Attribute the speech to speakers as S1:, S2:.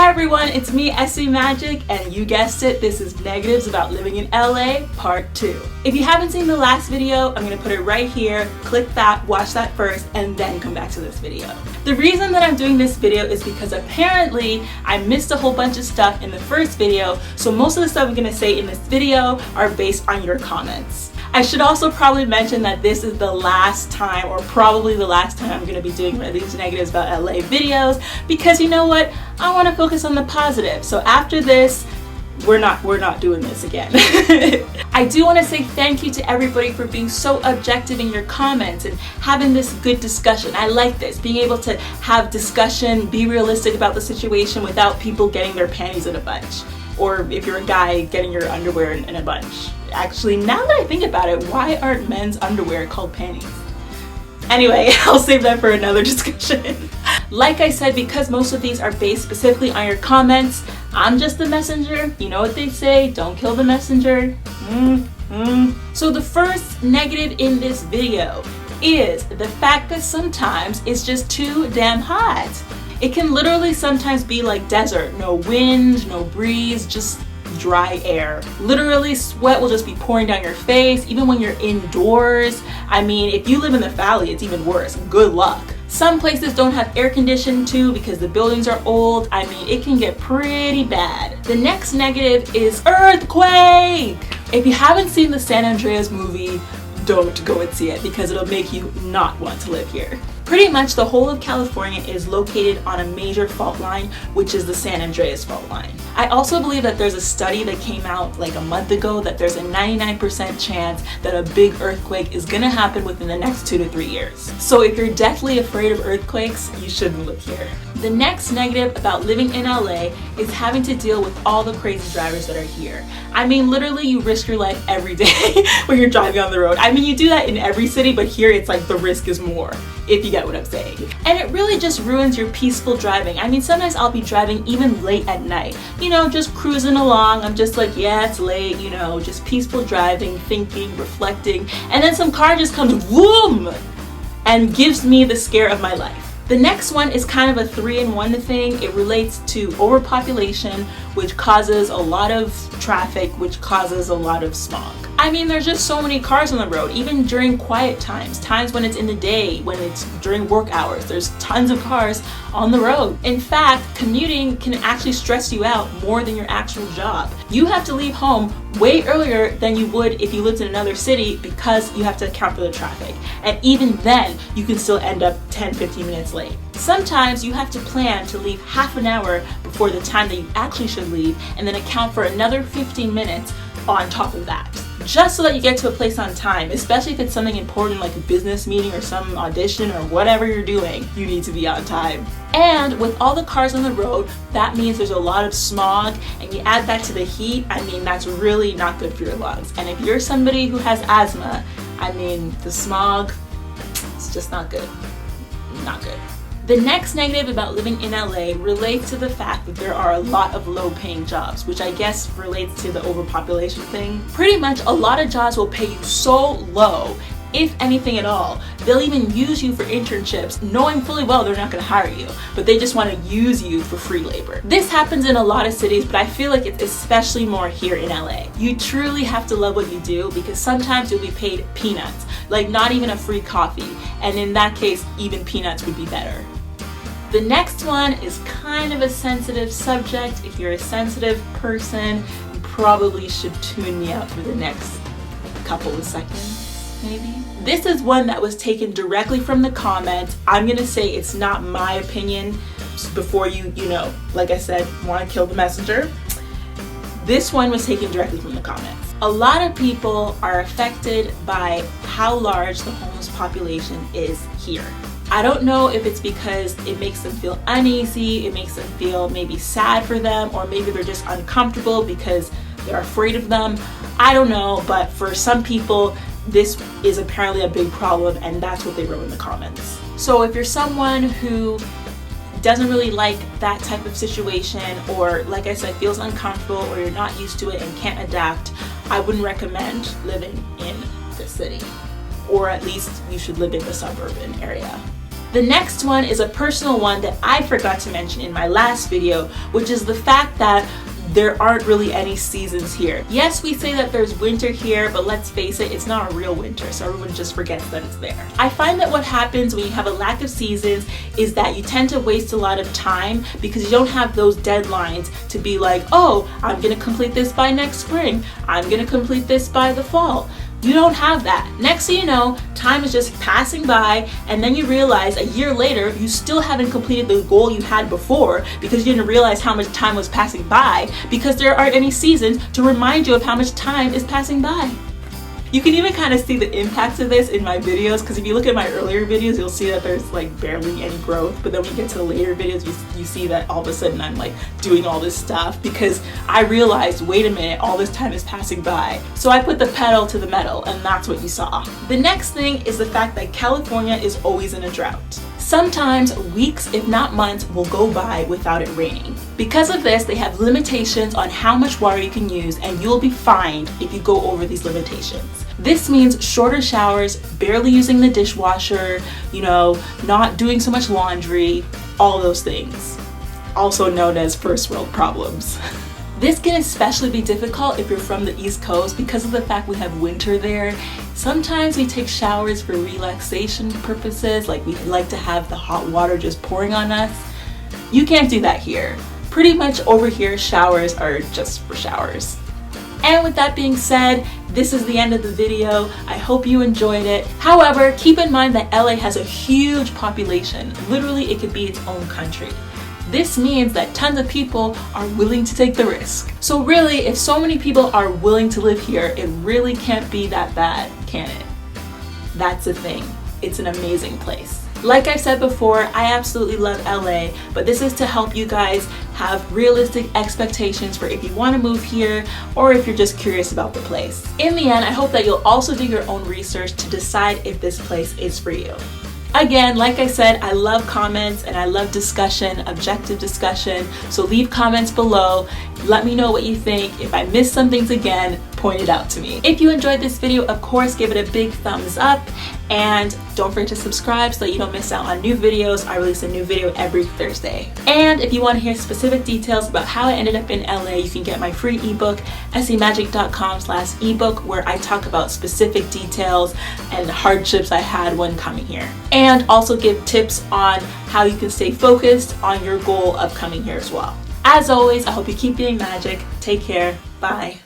S1: Hi everyone, it's me, SC Magic, and you guessed it, this is Negatives About Living in LA, Part 2. If you haven't seen the last video, I'm going to put it right here, click that, watch that first, and then come back to this video. The reason that I'm doing this video is because apparently I missed a whole bunch of stuff in the first video, so most of the stuff I'm going to say in this video are based on your comments. I should also probably mention that this is the last time, or probably the last time, I'm going to be doing one of these Negatives About LA videos, because you know what, I want to focus on the positive. So after this, we're not doing this again. I do want to say thank you to everybody for being so objective in your comments and having this good discussion. I like this, being able to have discussion, be realistic about the situation without people getting their panties in a bunch. Or if you're a guy, getting your underwear in a bunch. Actually, now that I think about it, why aren't men's underwear called panties? Anyway, I'll save that for another discussion. Like I said, because most of these are based specifically on your comments, I'm just the messenger. You know what they say, don't kill the messenger. So the first negative in this video is the fact that sometimes it's just too damn hot. It can literally sometimes be like desert, no wind, no breeze, just dry air. Literally sweat will just be pouring down your face, even when you're indoors. I mean, if you live in the valley, it's even worse. Good luck. Some places don't have air conditioning too because the buildings are old. I mean, it can get pretty bad. The next negative is earthquake. If you haven't seen the San Andreas movie, don't go and see it because it'll make you not want to live here. Pretty much the whole of California is located on a major fault line, which is the San Andreas fault line. I also believe that there's a study that came out like a month ago that there's a 99% chance that a big earthquake is gonna happen within the next 2 to 3 years. So if you're deathly afraid of earthquakes, you shouldn't live here. The next negative about living in LA is having to deal with all the crazy drivers that are here. I mean, literally you risk your life every day when you're driving on the road. I mean, you do that in every city, but here it's like the risk is more, if you get what I'm saying. And it really just ruins your peaceful driving. I mean, sometimes I'll be driving even late at night, you know, just cruising along. I'm just like, yeah, it's late, you know, just peaceful driving, thinking, reflecting, and then some car just comes boom and gives me the scare of my life. The next one is kind of a 3-in-1 thing. It relates to overpopulation, which causes a lot of traffic, which causes a lot of smog. I mean, there's just so many cars on the road, even during quiet times when it's in the day, when it's during work hours, there's tons of cars on the road. In fact, commuting can actually stress you out more than your actual job. You have to leave home way earlier than you would if you lived in another city because you have to account for the traffic. And even then, you can still end up 10-15 minutes late. Sometimes you have to plan to leave half an hour before the time that you actually should leave and then account for another 15 minutes on top of that, just so that you get to a place on time, especially if it's something important like a business meeting or some audition or whatever you're doing, you need to be on time. And with all the cars on the road, that means there's a lot of smog, and you add that to the heat, I mean, that's really not good for your lungs. And if you're somebody who has asthma, I mean, the smog, it's just not good. Not good. The next negative about living in LA relates to the fact that there are a lot of low-paying jobs, which I guess relates to the overpopulation thing. Pretty much a lot of jobs will pay you so low, if anything at all. They'll even use you for internships, knowing fully well they're not going to hire you, but they just want to use you for free labor. This happens in a lot of cities, but I feel like it's especially more here in LA. You truly have to love what you do because sometimes you'll be paid peanuts, like not even a free coffee, and in that case, even peanuts would be better. The next one is kind of a sensitive subject. If you're a sensitive person, you probably should tune me out for the next couple of seconds, maybe. This is one that was taken directly from the comments. I'm gonna say it's not my opinion before you know, like I said, want to kill the messenger. This one was taken directly from the comments. A lot of people are affected by how large the homeless population is here. I don't know if it's because it makes them feel uneasy, it makes them feel maybe sad for them, or maybe they're just uncomfortable because they're afraid of them. I don't know, but for some people, this is apparently a big problem, and that's what they wrote in the comments. So if you're someone who doesn't really like that type of situation, or like I said, feels uncomfortable, or you're not used to it and can't adapt, I wouldn't recommend living in the city. Or at least you should live in the suburban area. The next one is a personal one that I forgot to mention in my last video, which is the fact that there aren't really any seasons here. Yes, we say that there's winter here, but let's face it, it's not a real winter, so everyone just forgets that it's there. I find that what happens when you have a lack of seasons is that you tend to waste a lot of time because you don't have those deadlines to be like, oh, I'm gonna complete this by next spring, I'm gonna complete this by the fall. You don't have that. Next thing you know, time is just passing by, and then you realize a year later you still haven't completed the goal you had before because you didn't realize how much time was passing by because there aren't any seasons to remind you of how much time is passing by. You can even kind of see the impacts of this in my videos, because if you look at my earlier videos, you'll see that there's like barely any growth, but then when you get to the later videos, you see that all of a sudden I'm like doing all this stuff because I realized, wait a minute, all this time is passing by. So I put the pedal to the metal, and that's what you saw. The next thing is the fact that California is always in a drought. Sometimes weeks, if not months, will go by without it raining. Because of this, they have limitations on how much water you can use, and you'll be fined if you go over these limitations. This means shorter showers, barely using the dishwasher, not doing so much laundry, all those things. Also known as first world problems. This can especially be difficult if you're from the East Coast because of the fact we have winter there. Sometimes we take showers for relaxation purposes, like we like to have the hot water just pouring on us. You can't do that here. Pretty much over here, showers are just for showers. And with that being said, this is the end of the video. I hope you enjoyed it. However, keep in mind that LA has a huge population. Literally, it could be its own country. This means that tons of people are willing to take the risk. So really, if so many people are willing to live here, it really can't be that bad, can it? That's the thing. It's an amazing place. Like I said before, I absolutely love LA, but this is to help you guys have realistic expectations for if you want to move here or if you're just curious about the place. In the end, I hope that you'll also do your own research to decide if this place is for you. Again, like I said, I love comments and I love discussion, objective discussion, so leave comments below. Let me know what you think. If I missed some things again, point it out to me. If you enjoyed this video, of course, give it a big thumbs up, and don't forget to subscribe so that you don't miss out on new videos. I release a new video every Thursday. And if you want to hear specific details about how I ended up in LA, you can get my free ebook, semagic.com/ebook, where I talk about specific details and hardships I had when coming here. And also give tips on how you can stay focused on your goal of coming here as well. As always, I hope you keep being magic. Take care. Bye.